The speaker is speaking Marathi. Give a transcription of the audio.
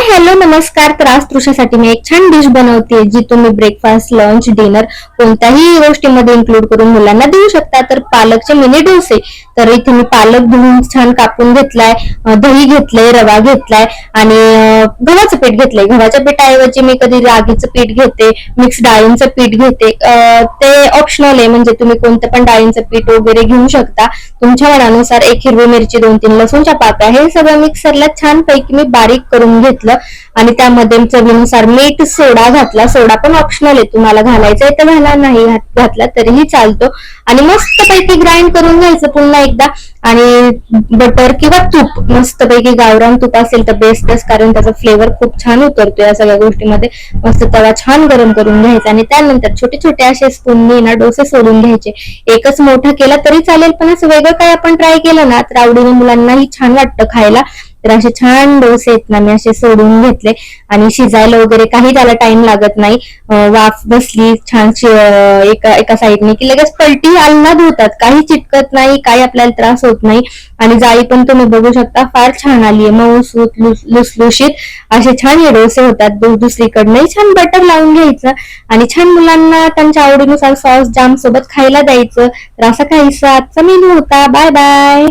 हॅलो नमस्कार. तर आज तुझ्यासाठी मी एक छान डिश बनवते जी तुम्ही ब्रेकफास्ट, लंच, डिनर कोणत्याही गोष्टीमध्ये इन्क्लूड करून मुलांना देऊ शकता. तर पालकचे मिनी डोसे. तर इथे मी पालक धुवून छान कापून घेतलाय, दही घेतलंय, रवा घेतलाय आणि गव्हाचं पीठ घेतलंय. गव्हाच्या पिठाऐवजी मी कधी रागीचं पीठ घेते, मिक्स डाळींचं पीठ घेते. ते ऑप्शनल आहे, म्हणजे तुम्ही कोणतं पण डाळींचं पीठ वगैरे घेऊ शकता तुमच्या मनानुसार. एक हिरवी मिरची, 2-3 लसूणच्या पाकळ्या, हे सगळं मिक्सरला छान पैकी मी बारीक करून घेतलं आणि त्यामध्ये चवीनुसार मीठ, सोडा घातला. सोडा पण ऑप्शनल आहे, तुम्हाला घालायचा आहे तर घाला, नाही घातला तरीही चालतो. आणि मस्त पैकी ग्राइंड करून घ्यायचं पुन्हा एकदा. आणि बटर किंवा तूप, मस्तपैकी गावरान तूप असेल तर बेस्टच, कारण त्याचा फ्लेवर खूप छान उतरतो या सगळ्या गोष्टीमध्ये. मस्त तवा छान गरम करून घ्यायचा आणि त्यानंतर छोटे छोटे असे स्पूनने ना डोसे सोडून घ्यायचे. एकच मोठा केला तरी चालेल, पण असं वेगळं काही आपण ट्राय केलं ना तर आवडीने मुलांनाही छान वाटतं खायला. तर असे छान डोसे आहेत ना मी असे सोडून घेतले आणि शिजायला वगैरे काही त्याला टाइम लागत नाही. वाफ बसली छान एका साईडने की लगेच पलटी आलनाद होतात, काही चिटकत नाही, काही आपल्याला त्रास होत नाही. आणि जाळी पण तुम्ही बघू शकता फार छान आलीये, मऊसूत लुसलुशीत असे छान हे डोसे होतात. दुसरीकडनंही छान बटर लावून घ्यायचं आणि छान मुलांना त्यांच्या आवडीनुसार सॉस जाम सोबत खायला द्यायचं. तर असा काहीसा आजचा मेनू होता. Bye bye.